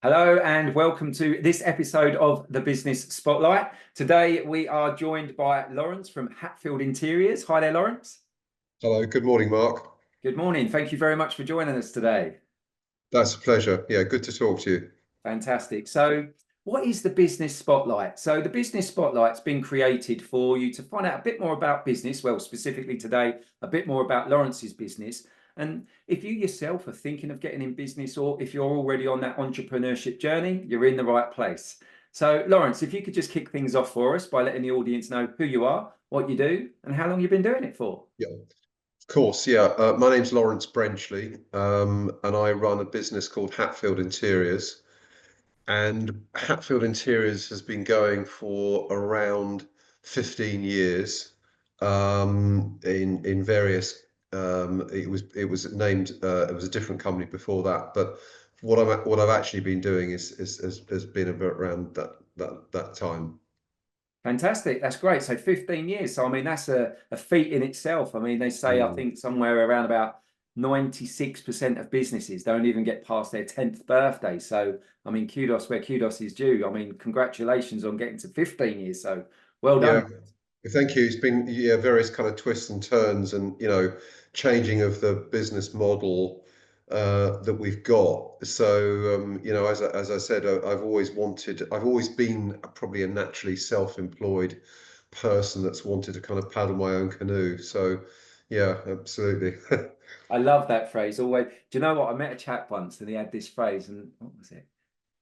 Hello and welcome to this episode of the Business Spotlight. Today we are joined by Lawrence from Hatfield Interiors. Hi there, Lawrence. Hello, good morning, Mark. Good morning. Thank you very much for joining us today. That's a pleasure. Yeah, good to talk to you. Fantastic. So, what is the Business Spotlight? So, the Business Spotlight's been created for you to find out a bit more about business. Well, specifically today, a bit more about Lawrence's business. And if you yourself are thinking of getting in business, or if you're already on that entrepreneurship journey, you're in the right place. So, Lawrence, if you could just kick things off for us by letting the audience know who you are, what you do, and how long you've been doing it for. Yeah, of course. Yeah, my name's Lawrence Brenchley, and I run a business called Hatfield Interiors. And Hatfield Interiors has been going for around 15 years, in various. It was named. It was a different company before that, but what I've actually been doing has been about around that time. Fantastic. That's great. So 15 years. So, I mean, that's a feat in itself. I mean, they say, I Mm. think somewhere around about 96% of businesses don't even get past their 10th birthday. So, I mean, kudos where kudos is due. I mean, congratulations on getting to 15 years. So, well Yeah. done. Thank you. It's been, yeah, various kind of twists and turns and, changing of the business model that we've got. So, as I said, I've always been probably a naturally self-employed person that's wanted to kind of paddle my own canoe. So, yeah, absolutely. I love that phrase. Always. Do you know what? I met a chap once and he had this phrase, and what was it?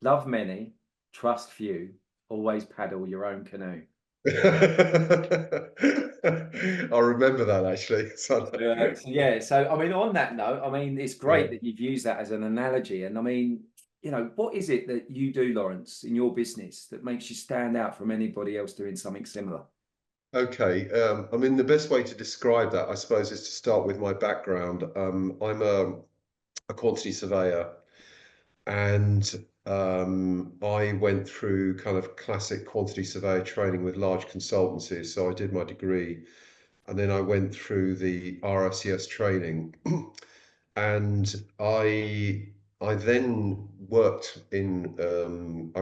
Love many, trust few, always paddle your own canoe. I remember that actually. So, So I mean, on that note, I mean, it's yeah. great that you've used that as an analogy. And I mean, what is it that you do, Lawrence, in your business that makes you stand out from anybody else doing something similar? Okay, I mean, the best way to describe that, I suppose, is to start with my background. I'm a quantity surveyor, and I went through kind of classic quantity surveyor training with large consultancies. So I did my degree, and then I went through the RICS training, and I then I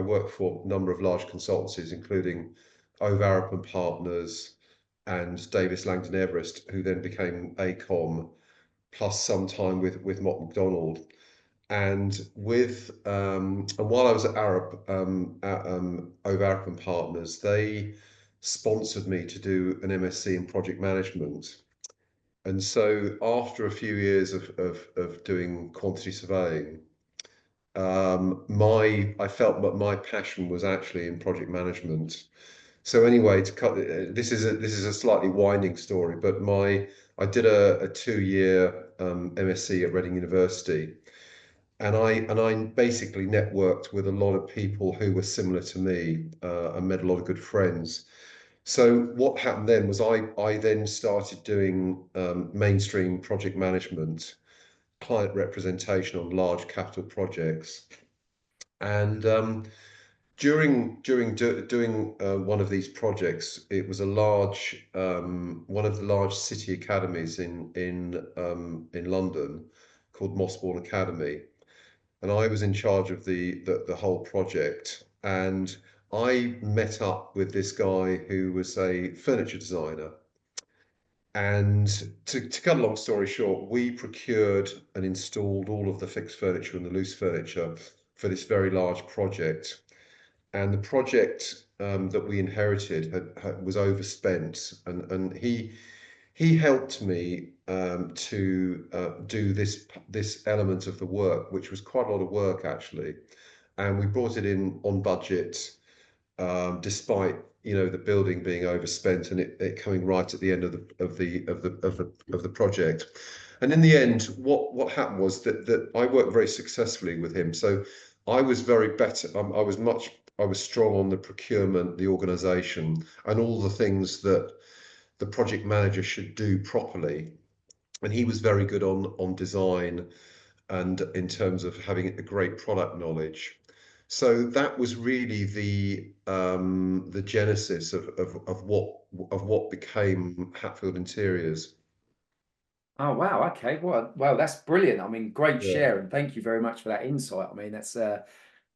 worked for a number of large consultancies, including O'Varop and Partners and Davis Langdon Everest, who then became ACOM, plus some time with Mott MacDonald. And while I was at O'Varop and Partners, they sponsored me to do an MSc in project management. And so after a few years of doing quantity surveying, I felt that my passion was actually in project management. So anyway, this is a slightly winding story, but my I did a 2 year MSc at Reading University, and I basically networked with a lot of people who were similar to me, and made a lot of good friends. So what happened then was I then started doing mainstream project management, client representation on large capital projects, and doing one of these projects, it was a large one of the large city academies in London called Mossbourne Academy, and I was in charge of the whole project. And I met up with this guy who was a furniture designer. And to cut a long story short, we procured and installed all of the fixed furniture and the loose furniture for this very large project. And the project that we inherited was overspent, and he helped me to do this element of the work, which was quite a lot of work actually, and we brought it in on budget, despite the building being overspent and it coming right at the end of the project. And in the end, what happened was that I worked very successfully with him. So I was very better. I was strong on the procurement, the organisation, and all the things that the project manager should do properly. And he was very good on design and in terms of having a great product knowledge. So that was really the genesis of what became Hatfield Interiors. Oh, wow. Okay. Well, that's brilliant. I mean, great Yeah. share. And thank you very much for that insight. I mean, that's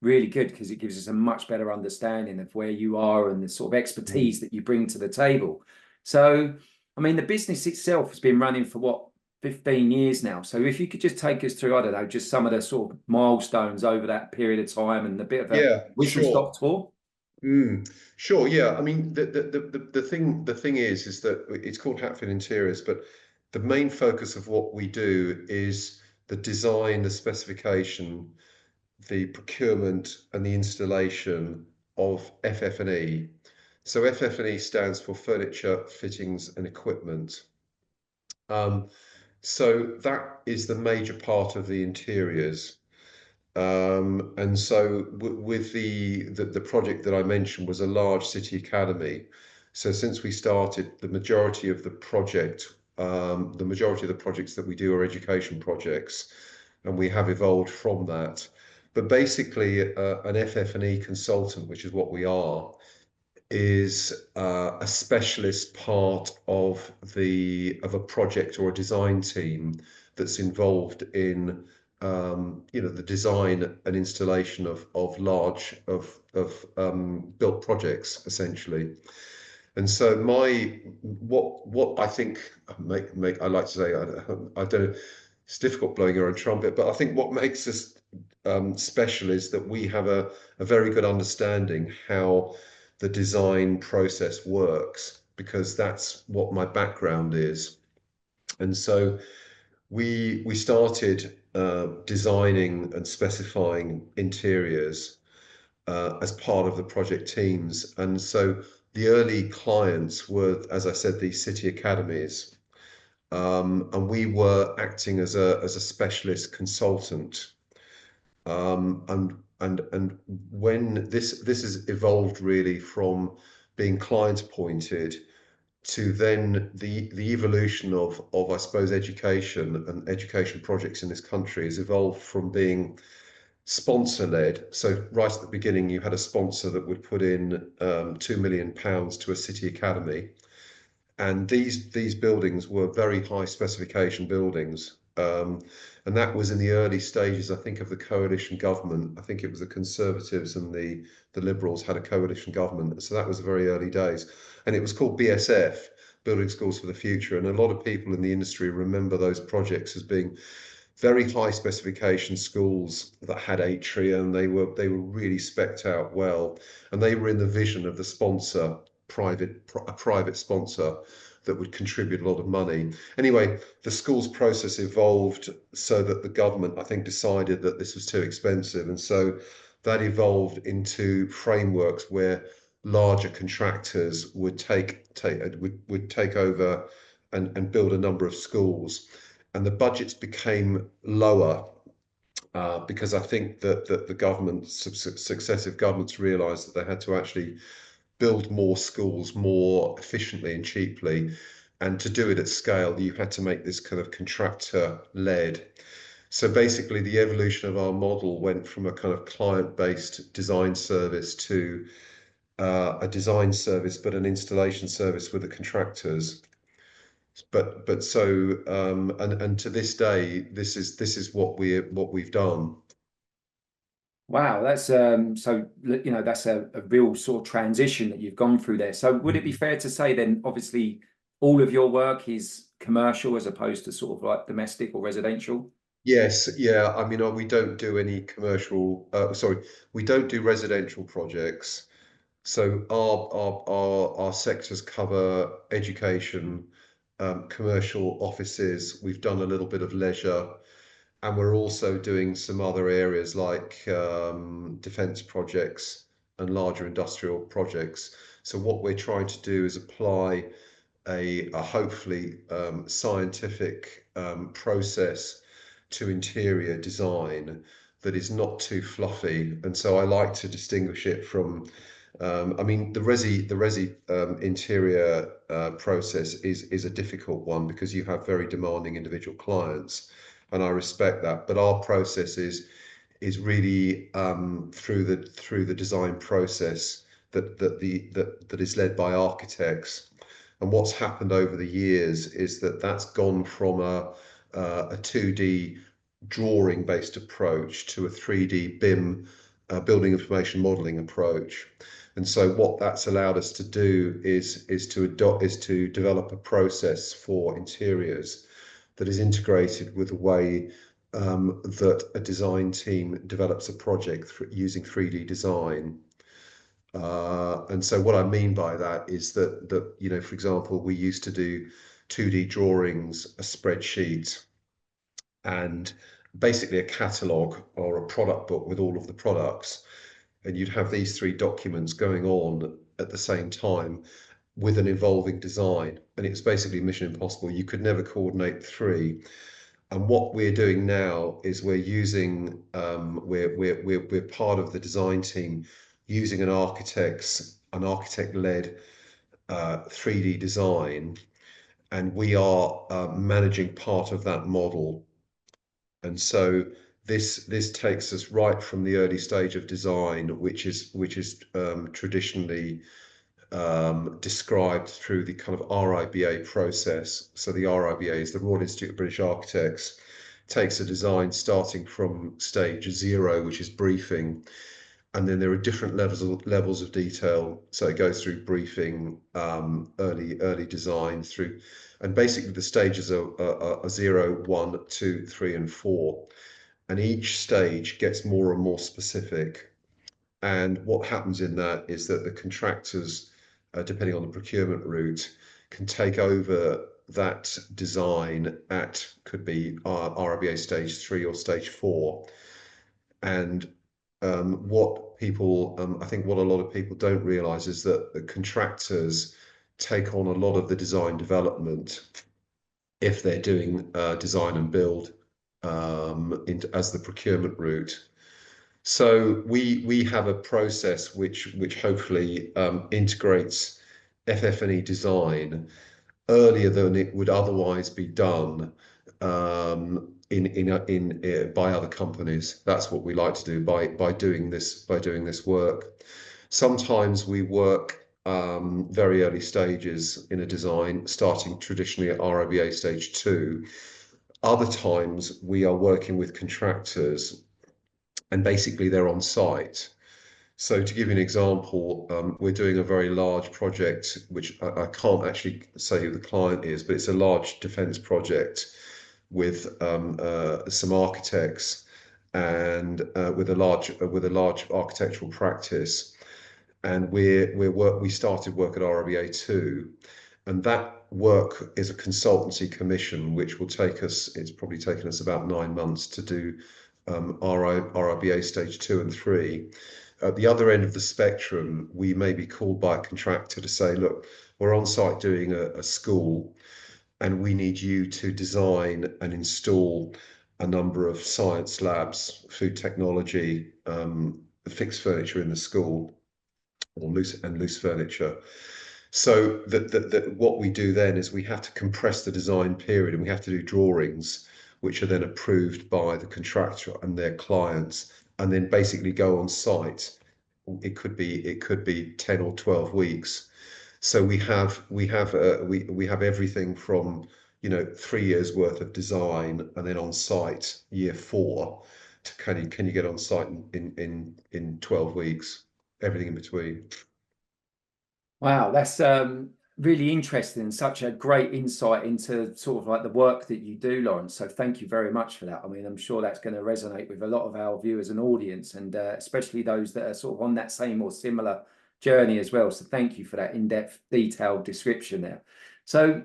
really good because it gives us a much better understanding of where you are and the sort of expertise that you bring to the table. So, I mean, the business itself has been running for what, 15 years now. So if you could just take us through, I don't know, just some of the sort of milestones over that period of time and a bit of a Yeah, whistle sure. stop tour. Sure, yeah. I mean, the thing is that it's called Hatfield Interiors, but the main focus of what we do is the design, the specification, the procurement, and the installation of FF&E. So FF&E stands for furniture, fittings, and equipment. Um, so that is the major part of the interiors. And so with the project that I mentioned was a large city academy. So since we started, the majority of the projects that we do are education projects, and we have evolved from that. But basically, an FF&E consultant, which is what we are, is a specialist part of a project or a design team that's involved in the design and installation of large built projects essentially. And so what I think make I like to say I don't know, it's difficult blowing your own trumpet, but I think what makes us special is that we have a very good understanding how the design process works, because that's what my background is. And so we started designing and specifying interiors as part of the project teams. And so the early clients were, as I said, these city academies. And we were acting as a specialist consultant. And when this has evolved really from being client appointed to then the evolution of I suppose education and education projects in this country has evolved from being sponsor led. So right at the beginning, you had a sponsor that would put in £2 million to a city academy, and these buildings were very high specification buildings. And that was in the early stages, I think, of the coalition government. I think it was the Conservatives and the Liberals had a coalition government. So that was the very early days. And it was called BSF, Building Schools for the Future. And a lot of people in the industry remember those projects as being very high specification schools that had atrium. They were really specced out well, and they were in the vision of the sponsor, a private sponsor that would contribute a lot of money. Anyway, the schools process evolved so that the government, I think, decided that this was too expensive, and so that evolved into frameworks where larger contractors would take over and build a number of schools, and the budgets became lower because I think that the successive governments realised that they had to actually build more schools more efficiently and cheaply, and to do it at scale, you had to make this kind of contractor led. So basically, the evolution of our model went from a kind of client-based design service to a design service, but an installation service with the contractors. But so and to this day, this is what we've done. Wow, that's so that's a real sort of transition that you've gone through there. So would it be fair to say then, obviously, all of your work is commercial as opposed to sort of like domestic or residential? Yes, yeah. I mean, we don't do any commercial. Sorry, we don't do residential projects. So our sectors cover education, commercial offices. We've done a little bit of leisure, and we're also doing some other areas like defence projects and larger industrial projects. So what we're trying to do is apply a hopefully scientific process to interior design that is not too fluffy. And so I like to distinguish it from, I mean, the resi interior process is a difficult one because you have very demanding individual clients, and I respect that. But our process is really through the design process that is led by architects. And what's happened over the years is that that's gone from a 2D drawing based approach to a 3D BIM building information modeling approach. And so what that's allowed us to do is to develop a process for interiors that is integrated with the way that a design team develops a project using 3D design. And so what I mean by that is that you know, for example, we used to do 2D drawings, a spreadsheet, and basically a catalog or a product book with all of the products. And you'd have these three documents going on at the same time with an evolving design. And it's basically mission impossible. You could never coordinate three. And what we're doing now is we're using we're part of the design team using an architect-led 3D design, and we are managing part of that model. And so this takes us right from the early stage of design, which is traditionally described through the kind of RIBA process. So the RIBA is the Royal Institute of British Architects, takes a design starting from stage 0, which is briefing, and then there are different levels of detail. So it goes through briefing, early design through, and basically the stages are 0, 1, 2, 3, and 4, and each stage gets more and more specific. And what happens in that is that the contractors, depending on the procurement route, can take over that design at, could be RIBA stage 3 or stage 4. And I think what a lot of people don't realize is that the contractors take on a lot of the design development if they're doing design and build as the procurement route. So we have a process which hopefully integrates FF&E design earlier than it would otherwise be done by other companies. That's what we like to do by doing this work. Sometimes we work very early stages in a design, starting traditionally at RIBA stage 2. Other times we are working with contractors, and basically they're on site. So to give you an example, we're doing a very large project, which I can't actually say who the client is, but it's a large defence project with some architects and with a large architectural practice. And we started work at RIBA 2, and that work is a consultancy commission, which will take us. It's probably taken us about 9 months to do RIBA stage 2 and 3. At the other end of the spectrum, we may be called by a contractor to say, look, we're on site doing a school, and we need you to design and install a number of science labs, food technology, fixed furniture in the school, or loose furniture. So that what we do then is we have to compress the design period, and we have to do drawings, which are then approved by the contractor and their clients, and then basically go on site. It could be 10 or 12 weeks. So we have everything from 3 years worth of design, and then on site year 4 to can you get on site in 12 weeks, everything in between. Wow, that's really interesting and such a great insight into sort of like the work that you do, Lawrence. So thank you very much for that. I mean, I'm sure that's going to resonate with a lot of our viewers and audience, and especially those that are sort of on that same or similar journey as well. So thank you for that in-depth, detailed description there. So,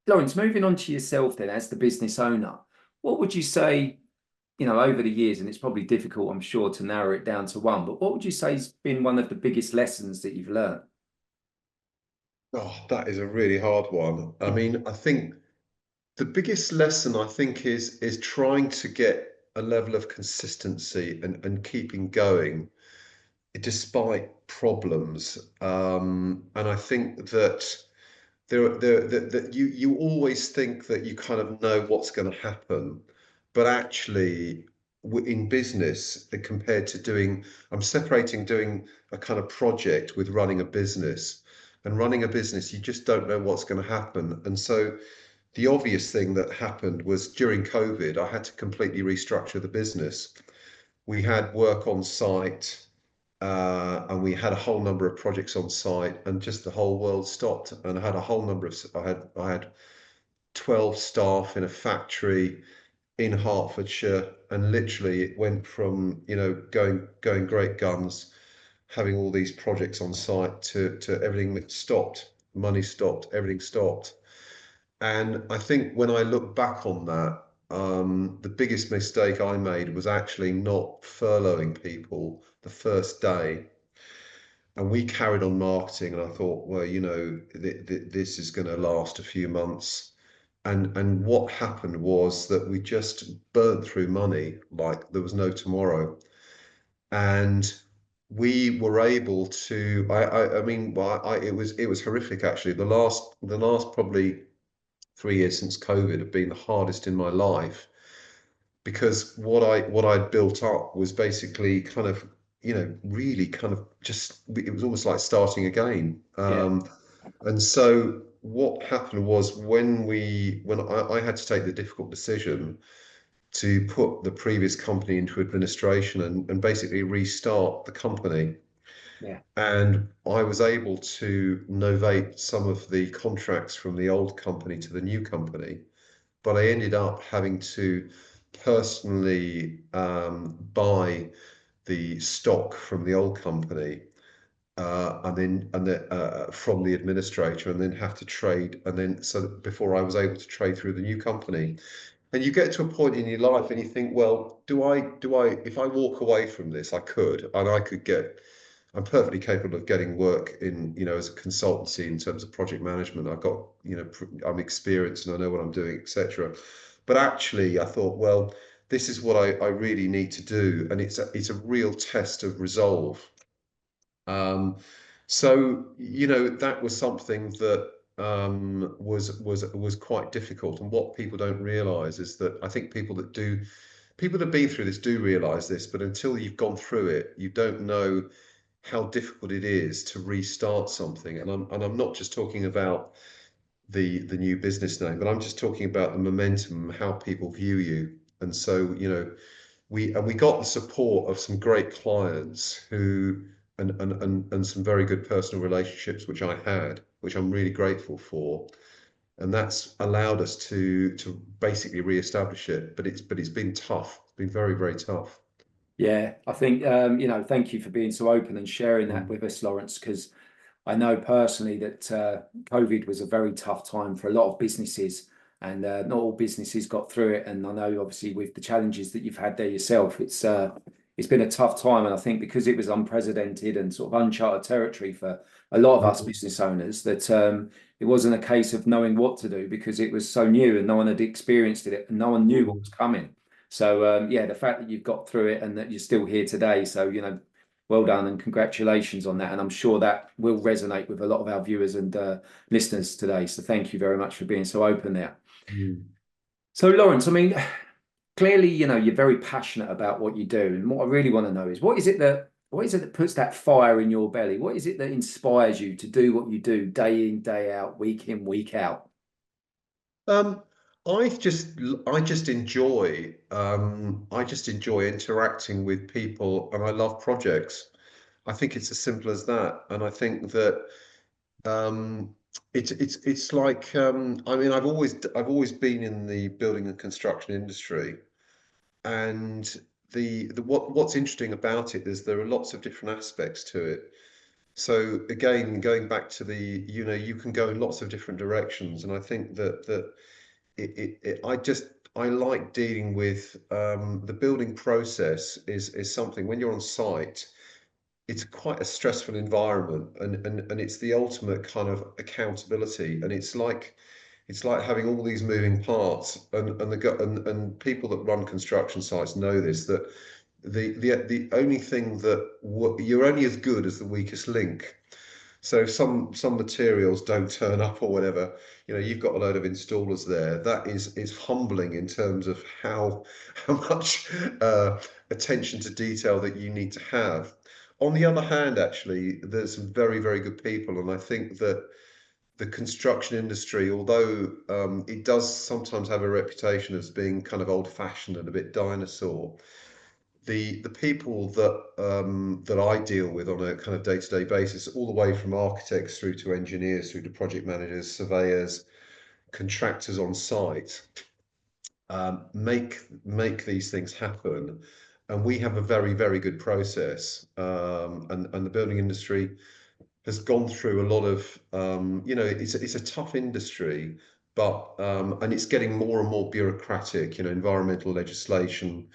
Lawrence, moving on to yourself then as the business owner, what would you say, over the years, and it's probably difficult, I'm sure, to narrow it down to one, but what would you say has been one of the biggest lessons that you've learned? Oh, that is a really hard one. I mean, I think the biggest lesson, I think, is trying to get a level of consistency and keeping going despite problems. And I think that that you always think that you kind of know what's going to happen, but actually in business, compared to I'm separating doing a kind of project with running a business. And running a business, you just don't know what's going to happen. And so the obvious thing that happened was during COVID, I had to completely restructure the business. We had work on site and we had a whole number of projects on site, and just the whole world stopped. And I had a whole number of I had 12 staff in a factory in Hertfordshire, and literally it went from, going great guns, having all these projects on site, to everything that stopped. Money stopped, everything stopped. And I think when I look back on that, the biggest mistake I made was actually not furloughing people the first day. And we carried on marketing, and I thought, well, this is going to last a few months. And what happened was that we just burnt through money like there was no tomorrow. And we were able to, I mean, well, it was horrific actually. The last probably 3 years since COVID have been the hardest in my life, because what I'd built up was basically kind of, really kind of just, it was almost like starting again. Yeah, And so what happened was, when I had to take the difficult decision to put the previous company into administration, and basically restart the company. yeah, And I was able to novate some of the contracts from the old company to the new company, but I ended up having to personally buy the stock from the old company, from the administrator, and then have to trade, and then so that before I was able to trade through the new company. And you get to a point in your life and you think, well, if I walk away from this, I could, and I'm perfectly capable of getting work in, as a consultancy in terms of project management. I've got, I'm experienced and I know what I'm doing, etc. But actually, I thought, well, this is what I really need to do, and it's a real test of resolve. Um, so, that was something that was quite difficult. And what people don't realise is that, I think people that have been through this do realise this, but until you've gone through it, you don't know how difficult it is to restart something. And I'm not just talking about the new business name, but I'm just talking about the momentum, how people view you. And so, we got the support of some great clients who, and some very good personal relationships which I had, which I'm really grateful for. And that's allowed us to basically re-establish it. But it's been tough. It's been very, very tough. yeah. I think thank you for being so open and sharing that Mm. with us, Lawrence, because I know personally that COVID was a very tough time for a lot of businesses, and not all businesses got through it. And I know, obviously, with the challenges that you've had there yourself, it's been a tough time. And I think because it was unprecedented and sort of uncharted territory for a lot of us Mm. business owners, that it wasn't a case of knowing what to do, because it was so new and no one had experienced it and no one knew what Mm. was coming. So yeah, the fact that you've got through it and that you're still here today, so well done and congratulations on that. And I'm sure that will resonate with a lot of our viewers and listeners today. So thank you very much for being so open there. Mm. So Lawrence, I mean, clearly, you're very passionate about what you do. And what I really want to know is, what is it that puts that fire in your belly? What is it that inspires you to do what you do day in, day out, week in, week out? Um, I just enjoy interacting with people, and I love projects. I think it's as simple as that. And I think that, um, it's like, I mean, I've always been in the building and construction industry, and what's interesting about it is there are lots of different aspects to it. So again, going back to you can go in lots of different directions, and I think that I like dealing with, the building process is something, when you're on site, it's quite a stressful environment, and it's the ultimate kind of accountability, and it's like having all these moving parts, and people that run construction sites know this, that the only thing that you're only as good as the weakest link. So if some materials don't turn up or whatever, you've got a load of installers there. That is humbling in terms of how much attention to detail that you need to have. On the other hand, actually, there's some very, very good people, and I think that the construction industry, although it does sometimes have a reputation as being kind of old-fashioned and a bit dinosaur, the people that I deal with on a kind of day-to-day basis, all the way from architects through to engineers, through to project managers, surveyors, contractors on site, make these things happen. And we have a very, very good process. And the building industry has gone through a lot of, it's a tough industry, but and it's getting more and more bureaucratic, environmental legislation,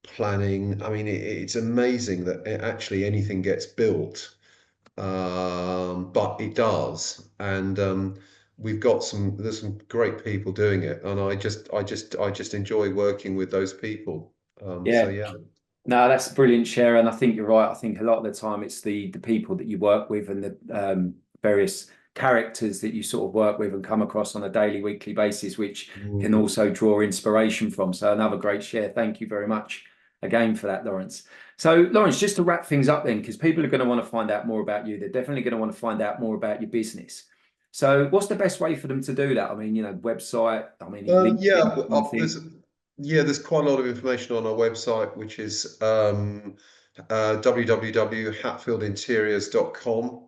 planning. I mean, it's amazing that actually anything gets built, but it does. And there's some great people doing it, and I just enjoy working with those people. So Yeah. yeah. No, that's a brilliant share, and I think you're right. I think a lot of the time it's the people that you work with and the various characters that you sort of work with and come across on a daily, weekly basis, which can Mm. also draw inspiration from. So another great share. Thank you very much again for that, Lawrence. So Lawrence, just to wrap things up then, because people are going to want to find out more about you. They're definitely going to want to find out more about your business. So what's the best way for them to do that? I mean, website, I mean, LinkedIn, Yeah, one thing. there's quite a lot of information on our website, which is www.hatfieldinteriors.com.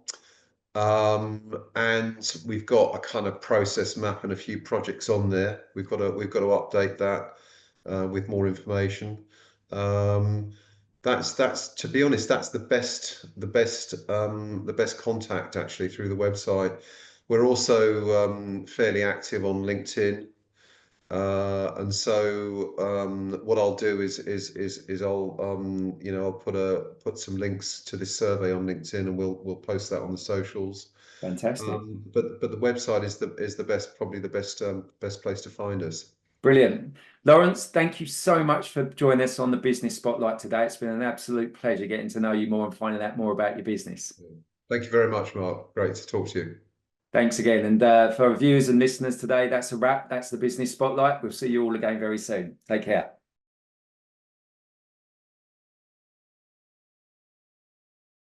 And we've got a kind of process map and a few projects on there. We've got to update that with more information. That's to be honest, that's the best contact actually through the website. We're also fairly active on LinkedIn. And so what I'll do is I'll put some links to this survey on LinkedIn, and we'll post that on the socials. Fantastic. But the website is the best, probably the best place to find us. Brilliant. Lawrence, thank you so much for joining us on the Business Spotlight today. It's been an absolute pleasure getting to know you more and finding out more about your business. Thank you very much, Mark. Great to talk to you. Thanks again. And for our viewers and listeners today, that's a wrap. That's the Business Spotlight. We'll see you all again very soon. Take care.